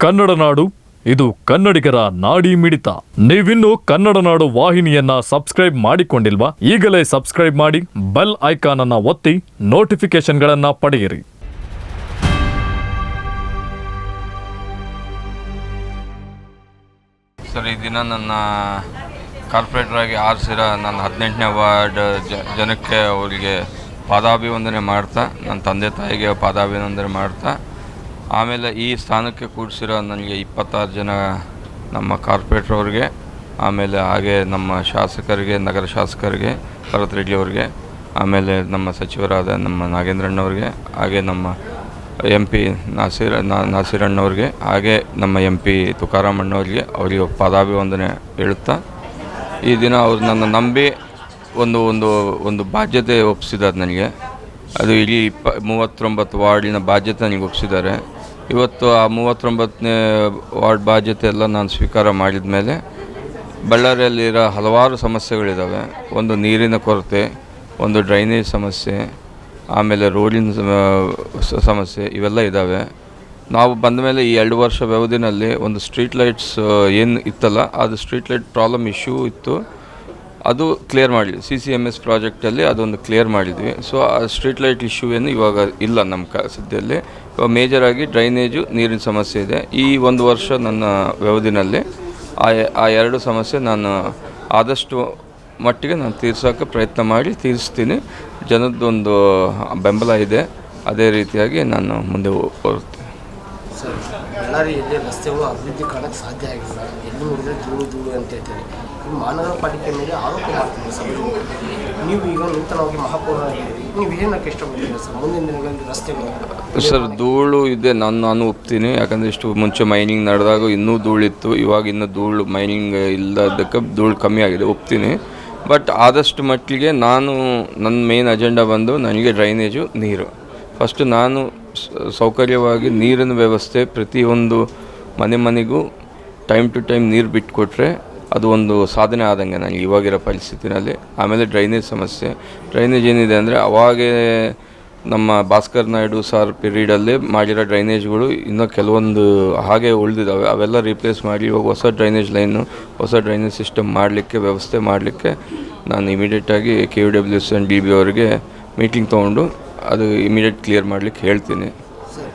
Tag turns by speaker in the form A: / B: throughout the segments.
A: ಕನ್ನಡ ನಾಡು, ಇದು ಕನ್ನಡಿಗರ ನಾಡಿ ಮಿಡಿತ. ನೀವಿನ್ನು ಕನ್ನಡ ನಾಡು ವಾಹಿನಿಯನ್ನ ಸಬ್ಸ್ಕ್ರೈಬ್ ಮಾಡಿಕೊಂಡಿಲ್ವಾ? ಈಗಲೇ ಸಬ್ಸ್ಕ್ರೈಬ್ ಮಾಡಿ, ಬೆಲ್ ಐಕಾನ್ ಅನ್ನ ಒತ್ತಿ ನೋಟಿಫಿಕೇಶನ್ಗಳನ್ನ ಪಡೆಯಿರಿ.
B: ಸರ್, ಈ ದಿನ ನನ್ನ ಕಾರ್ಪೊರೇಟರ್ ಆಗಿ ಆರಿಸಿರೋ ನನ್ನ 18ನೇ ವಾರ್ಡ್ ಜನಕ್ಕೆ ಅವರಿಗೆ ಪಾದಾಭಿವಂದನೆ ಮಾಡ್ತಾ, ನನ್ನ ತಂದೆ ತಾಯಿಗೆ ಪಾದಾಭಿವಂದನೆ ಮಾಡ್ತಾ, ಆಮೇಲೆ ಈ ಸ್ಥಾನಕ್ಕೆ ಕೂಡಿಸಿರೋ ನನಗೆ 26 ಜನ ನಮ್ಮ ಕಾರ್ಪೊರೇಟರ್ ಅವ್ರಿಗೆ, ಆಮೇಲೆ ಹಾಗೆ ನಮ್ಮ ಶಾಸಕರಿಗೆ, ನಗರ ಶಾಸಕರಿಗೆ ಭರತ್ ರೆಡ್ಡಿ ಅವ್ರಿಗೆ, ಆಮೇಲೆ ನಮ್ಮ ಸಚಿವರಾದ ನಮ್ಮ ನಾಗೇಂದ್ರಣ್ಣವ್ರಿಗೆ, ಹಾಗೆ ನಮ್ಮ MP ನಾಸೀರಣ್ಣವ್ರಿಗೆ, ಹಾಗೆ ನಮ್ಮ MP ತುಕಾರಾಮಣ್ಣವ್ರಿಗೆ ಅವರಿಗೆ ಪಾದಾಭಿವಂದನೆ ಹೇಳುತ್ತಾ, ಈ ದಿನ ಅವರು ನನ್ನ ನಂಬಿ ಒಂದು ಬಾಧ್ಯತೆ ಒಪ್ಪಿಸಿದ್ದಾರೆ ನನಗೆ. ಅದು ಇಡೀ 39 ವಾರ್ಡಿನ ಬಾಧ್ಯತೆ ನನಗೆ ಒಪ್ಪಿಸಿದ್ದಾರೆ. ಇವತ್ತು ಆ 39ನೇ ವಾರ್ಡ್ ಬಾಧ್ಯತೆ ಎಲ್ಲ ನಾನು ಸ್ವೀಕಾರ ಮಾಡಿದ ಮೇಲೆ ಬಳ್ಳಾರಿಯಲ್ಲಿರೋ ಹಲವಾರು ಸಮಸ್ಯೆಗಳಿದ್ದಾವೆ. ಒಂದು ನೀರಿನ ಕೊರತೆ, ಒಂದು ಡ್ರೈನೇಜ್ ಸಮಸ್ಯೆ, ಆಮೇಲೆ ರೋಡಿನ ಸಮಸ್ಯೆ, ಇವೆಲ್ಲ ಇದ್ದಾವೆ. ನಾವು ಬಂದ ಮೇಲೆ ಈ 2 ವರ್ಷ ವ್ಯವಧಿನಲ್ಲಿ ಒಂದು ಸ್ಟ್ರೀಟ್ ಲೈಟ್ಸ್ ಏನು ಇತ್ತಲ್ಲ, ಅದು ಸ್ಟ್ರೀಟ್ ಲೈಟ್ ಪ್ರಾಬ್ಲಮ್ ಇಶ್ಯೂ ಇತ್ತು, ಅದು ಕ್ಲಿಯರ್ ಮಾಡಿದ್ವಿ. CCMS ಪ್ರಾಜೆಕ್ಟಲ್ಲಿ ಅದೊಂದು ಕ್ಲಿಯರ್ ಮಾಡಿದ್ವಿ. ಸೊ ಆ ಸ್ಟ್ರೀಟ್ ಲೈಟ್ ಇಶ್ಯೂ ಏನು ಇವಾಗ ಇಲ್ಲ ನಮ್ಮ ಸದ್ಯದಲ್ಲಿ. ಇವಾಗ ಮೇಜರಾಗಿ ಡ್ರೈನೇಜು, ನೀರಿನ ಸಮಸ್ಯೆ ಇದೆ. ಈ 1 ವರ್ಷ ನನ್ನ ವ್ಯವಧಿನಲ್ಲಿ ಆ 2 ಸಮಸ್ಯೆ ನಾನು ಆದಷ್ಟು ಮಟ್ಟಿಗೆ ನಾನು ತೀರ್ಸೋಕ್ಕೆ ಪ್ರಯತ್ನ ಮಾಡಿ ತೀರಿಸ್ತೀನಿ. ಜನದ್ದೊಂದು ಬೆಂಬಲ ಇದೆ. ಅದೇ ರೀತಿಯಾಗಿ ನಾನು ಮುಂದೆ ಹೋಗ್ತೀನಿ.
C: ಸರ್, ಬಳ್ಳಾರಿಯಲ್ಲಿ ರಸ್ತೆಗಳು ಅಭಿವೃದ್ಧಿ ಕಾಣಕ್ಕೆ ಸಾಧ್ಯ ಆಗಿಲ್ಲ. ಎಲ್ಲಿ ನೋಡಿದ್ರೆ ಧೂಳು ಅಂತ ಹೇಳ್ತೀವಿ. ಈ ಮಹಾನಗರ ಪಾಲಿಕೆ ಮೇಲೆ ಆರೋಪ ಮಾಡ್ತೀವಿ ಸರ್. ನೀವು ಈಗ ನೂತನವಾಗಿ ಮಹಾಪೌರರಾಗಿದ್ದೀರಿ, ನೀವು ಏನಕ್ಕೆ ಇಷ್ಟಪಡ್ತೀರಾ ಸರ್ ಮುಂದಿನ ದಿನಗಳಲ್ಲಿ ರಸ್ತೆಗಳು?
B: ಸರ್, ಧೂಳು ಇದೆ, ನಾನು ಒಪ್ತೀನಿ. ಯಾಕಂದರೆ ಇಷ್ಟು ಮುಂಚೆ ಮೈನಿಂಗ್ ನಡೆದಾಗ ಇನ್ನೂ ಧೂಳಿತ್ತು, ಇವಾಗ ಇನ್ನೂ ಧೂಳು ಮೈನಿಂಗ್ ಇಲ್ಲದಕ್ಕೆ ಧೂಳು ಕಮ್ಮಿ ಆಗಿದೆ, ಒಪ್ತೀನಿ. ಬಟ್ ಆದಷ್ಟು ಮಟ್ಟಿಗೆ ನನ್ನ ಮೇನ್ ಅಜೆಂಡಾ ಬಂದು ನನಗೆ ಡ್ರೈನೇಜು, ನೀರು. ಫಸ್ಟು ನಾನು ಸೌಕರ್ಯವಾಗಿ ನೀರಿನ ವ್ಯವಸ್ಥೆ ಪ್ರತಿಯೊಂದು ಮನೆಗೂ ಟೈಮ್ ಟು ಟೈಮ್ ನೀರು ಬಿಟ್ಟುಕೊಟ್ರೆ ಅದು ಒಂದು ಸಾಧನೆ ಆದಂಗೆ ನನಗೆ ಇವಾಗಿರೋ ಪರಿಸ್ಥಿತಿನಲ್ಲಿ. ಆಮೇಲೆ ಡ್ರೈನೇಜ್ ಸಮಸ್ಯೆ, ಡ್ರೈನೇಜ್ ಏನಿದೆ ಅಂದರೆ ಅವಾಗೇ ನಮ್ಮ ಭಾಸ್ಕರ್ ನಾಯ್ಡು ಸರ್ ಪೀರಿಯಡಲ್ಲೇ ಮಾಡಿರೋ ಡ್ರೈನೇಜ್ಗಳು ಇನ್ನೂ ಕೆಲವೊಂದು ಹಾಗೆ ಉಳಿದಿದ್ದಾವೆ. ಅವೆಲ್ಲ ರೀಪ್ಲೇಸ್ ಮಾಡಿ ಇವಾಗ ಹೊಸ ಡ್ರೈನೇಜ್ ಲೈನು, ಹೊಸ ಡ್ರೈನೇಜ್ ಸಿಸ್ಟಮ್ ಮಾಡಲಿಕ್ಕೆ, ವ್ಯವಸ್ಥೆ ಮಾಡಲಿಕ್ಕೆ ನಾನು ಇಮಿಡಿಯೇಟಾಗಿ KUWS and DB ಅವರಿಗೆ ಮೀಟಿಂಗ್ ತೊಗೊಂಡು ಅದು ಇಮಿಡಿಯೇಟ್ ಕ್ಲಿಯರ್ ಮಾಡಲಿಕ್ಕೆ ಹೇಳ್ತೀನಿ.
C: ಸರ್,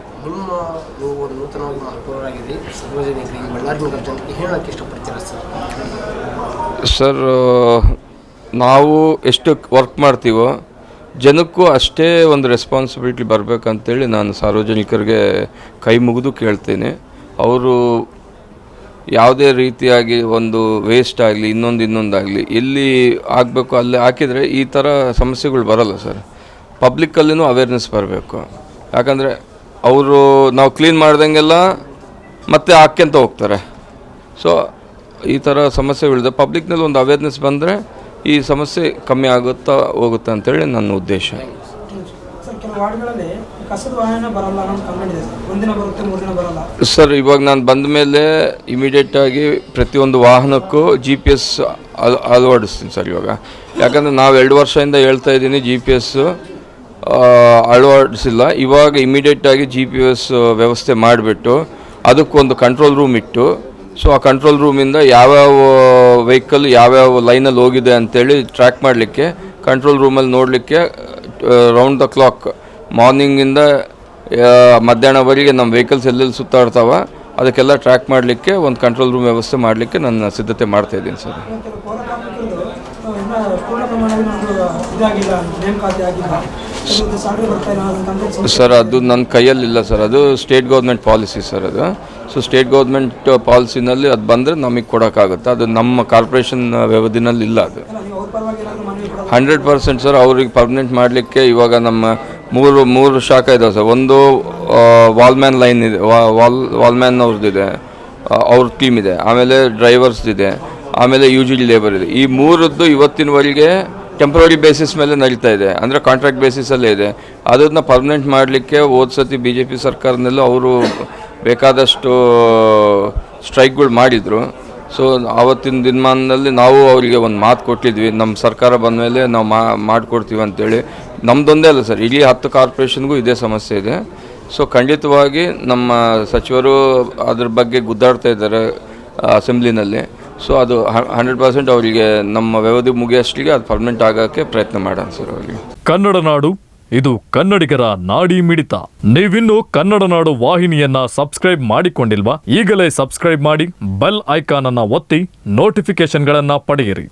C: ನೀವು ನೂತನವಾಗಿ ಮಹಾಪೌರರಾಗಿದ್ದೀರಿ, ಸಾರ್ವಜನಿಕರಿಗೆ ಬಳ್ಳಾರಿ ನಗರ ಜನತೆಗೆ ಹೇಳೋಕ್ಕೆ ಇಷ್ಟಪಡ್ತೀರಾ ಸರ್?
B: ಸರ್, ನಾವು ಎಷ್ಟು ವರ್ಕ್ ಮಾಡ್ತೀವೋ ಜನಕ್ಕೂ ಅಷ್ಟೇ ಒಂದು ರೆಸ್ಪಾನ್ಸಿಬಿಲಿಟಿ ಬರಬೇಕಂತೇಳಿ ನಾನು ಸಾರ್ವಜನಿಕರಿಗೆ ಕೈ ಮುಗಿದು ಕೇಳ್ತೀನಿ. ಅವರು ಯಾವುದೇ ರೀತಿಯಾಗಿ ಒಂದು ವೇಸ್ಟ್ ಆಗಲಿ, ಇನ್ನೊಂದಾಗಲಿ ಎಲ್ಲಿ ಆಗಬೇಕು ಅಲ್ಲಿ ಹಾಕಿದರೆ ಈ ಥರ ಸಮಸ್ಯೆಗಳು ಬರಲ್ಲ ಸರ್. ಪಬ್ಲಿಕ್ಕಲ್ಲಿನೂ ಅವೇರ್ನೆಸ್ ಬರಬೇಕು. ಯಾಕಂದರೆ ಅವರು ನಾವು ಕ್ಲೀನ್ ಮಾಡ್ದಂಗೆಲ್ಲ ಮತ್ತೆ ಹಾಕ್ಯಂತ ಹೋಗ್ತಾರೆ. ಸೊ ಈ ಥರ ಸಮಸ್ಯೆಗಳಿದೆ. ಪಬ್ಲಿಕ್ನಲ್ಲಿ ಒಂದು ಅವೇರ್ನೆಸ್ ಬಂದರೆ ಈ ಸಮಸ್ಯೆ ಕಮ್ಮಿ ಆಗುತ್ತಾ ಹೋಗುತ್ತೆ ಅಂತೇಳಿ ನನ್ನ ಉದ್ದೇಶ. ಸರ್, ಇವಾಗ ನಾನು ಬಂದ ಮೇಲೆ ಇಮಿಡಿಯೇಟಾಗಿ ಪ್ರತಿಯೊಂದು ವಾಹನಕ್ಕೂ GPS ಅಳವಡಿಸ್ತೀನಿ ಸರ್ ಇವಾಗ. ಯಾಕಂದರೆ ನಾವು 2 ವರ್ಷದಿಂದ ಹೇಳ್ತಾ ಇದ್ದೀನಿ GPS ಅಳವಡಿಸಿಲ್ಲ. ಇವಾಗ ಇಮಿಡಿಯೇಟಾಗಿ GPS ವ್ಯವಸ್ಥೆ ಮಾಡಿಬಿಟ್ಟು ಅದಕ್ಕೊಂದು ಕಂಟ್ರೋಲ್ ರೂಮ್ ಇಟ್ಟು, ಸೊ ಆ ಕಂಟ್ರೋಲ್ ರೂಮಿಂದ ಯಾವ್ಯಾವ ವೆಹಿಕಲ್ ಯಾವ್ಯಾವ ಲೈನಲ್ಲಿ ಹೋಗಿದೆ ಅಂತೇಳಿ ಟ್ರ್ಯಾಕ್ ಮಾಡಲಿಕ್ಕೆ, ಕಂಟ್ರೋಲ್ ರೂಮಲ್ಲಿ ನೋಡಲಿಕ್ಕೆ ರೌಂಡ್ ದ ಕ್ಲಾಕ್ ಮಾರ್ನಿಂಗಿಂದ ಮಧ್ಯಾಹ್ನವರೆಗೆ ನಮ್ಮ ವೆಹಿಕಲ್ಸ್ ಎಲ್ಲೆಲ್ಲಿ ಸುತ್ತಾಡ್ತಾವೆ ಅದಕ್ಕೆಲ್ಲ ಟ್ರ್ಯಾಕ್ ಮಾಡಲಿಕ್ಕೆ ಒಂದು ಕಂಟ್ರೋಲ್ ರೂಮ್ ವ್ಯವಸ್ಥೆ ಮಾಡಲಿಕ್ಕೆ ನಾನು ಸಿದ್ಧತೆ ಮಾಡ್ತಾಯಿದ್ದೀನಿ ಸರ್. ಸರ್, ಅದು ನನ್ನ ಕೈಯಲ್ಲಿಲ್ಲ ಸರ್, ಅದು ಸ್ಟೇಟ್ ಗೌರ್ಮೆಂಟ್ ಪಾಲಿಸಿ ಸರ್ ಅದು. ಸೊ ಸ್ಟೇಟ್ ಗೌರ್ಮೆಂಟ್ ಪಾಲಿಸಿನಲ್ಲಿ ಅದು ಬಂದರೆ ನಮಗೆ ಕೊಡೋಕ್ಕಾಗುತ್ತೆ. ಅದು ನಮ್ಮ ಕಾರ್ಪೊರೇಷನ್ ವ್ಯವಧಿನಲ್ಲಿ ಇಲ್ಲ. ಅದು 100% ಸರ್. ಅವ್ರಿಗೆ ಪರ್ಮನೆಂಟ್ ಮಾಡಲಿಕ್ಕೆ ಇವಾಗ ನಮ್ಮ ಮೂರು ಶಾಖೆ ಇದಾವೆ ಸರ್. ಒಂದು ವಾಲ್ಮ್ಯಾನ್ ಲೈನ್ ಇದೆ, ವಾಲ್ಮ್ಯಾನ್ ಅವ್ರದ್ದಿದೆ, ಅವ್ರ ಟೀಮ್ ಇದೆ. ಆಮೇಲೆ ಡ್ರೈವರ್ಸ್ದಿದೆ, ಆಮೇಲೆ UGD ಲೇಬರ್ ಇದೆ. ಈ ಮೂರದ್ದು ಇವತ್ತಿನವರೆಗೆ ಟೆಂಪ್ರರಿ ಬೇಸಿಸ್ ಮೇಲೆ ನಡೀತಾ ಇದೆ, ಅಂದರೆ ಕಾಂಟ್ರಾಕ್ಟ್ ಬೇಸಿಸಲ್ಲೇ ಇದೆ. ಅದನ್ನು ಪರ್ಮನೆಂಟ್ ಮಾಡಲಿಕ್ಕೆ ಸತಿ BJP ಸರ್ಕಾರದಲ್ಲೂ ಅವರು ಬೇಕಾದಷ್ಟು ಸ್ಟ್ರೈಕ್ಗಳು ಮಾಡಿದರು. ಸೊ ಆವತ್ತಿನ ದಿನಮಾನದಲ್ಲಿ ನಾವು ಅವರಿಗೆ ಒಂದು ಮಾತು ಕೊಟ್ಟಿದ್ವಿ, ನಮ್ಮ ಸರ್ಕಾರ ಬಂದ ಮೇಲೆ ನಾವು ಮಾಡಿಕೊಡ್ತೀವಿ ಅಂತೇಳಿ. ನಮ್ಮದೊಂದೇ ಅಲ್ಲ ಸರ್, ಇಡೀ 10 ಕಾರ್ಪೊರೇಷನ್ಗೂ ಇದೇ ಸಮಸ್ಯೆ ಇದೆ. ಸೊ ಖಂಡಿತವಾಗಿ ನಮ್ಮ ಸಚಿವರು ಅದ್ರ ಬಗ್ಗೆ ಗುದ್ದಾಡ್ತಾ ಇದ್ದಾರೆ ಅಸೆಂಬ್ಲಿನಲ್ಲಿ. ಸೊ ಅದು 100% ಅವರಿಗೆ ನಮ್ಮ ವ್ಯವಧಿ ಮುಗಿಯೋಷ್ಟಿಗೆ ಅದು ಪರ್ಮನೆಂಟ್ ಆಗೋಕ್ಕೆ ಪ್ರಯತ್ನ ಮಾಡೋಣ ಸರ್ ಅವರಿಗೆ.
A: ಕನ್ನಡ ನಾಡು, ಇದು ಕನ್ನಡಿಗರ ನಾಡಿ ಮಿಡಿತ. ನೀವಿನ್ನು ಕನ್ನಡ ನಾಡು ವಾಹಿನಿಯನ್ನ ಸಬ್ಸ್ಕ್ರೈಬ್ ಮಾಡಿಕೊಂಡಿಲ್ವಾ? ಈಗಲೇ ಸಬ್ಸ್ಕ್ರೈಬ್ ಮಾಡಿ ಬೆಲ್ ಐಕಾನ್ ಅನ್ನ ಒತ್ತಿ ನೋಟಿಫಿಕೇಶನ್ಗಳನ್ನ ಪಡೆಯಿರಿ.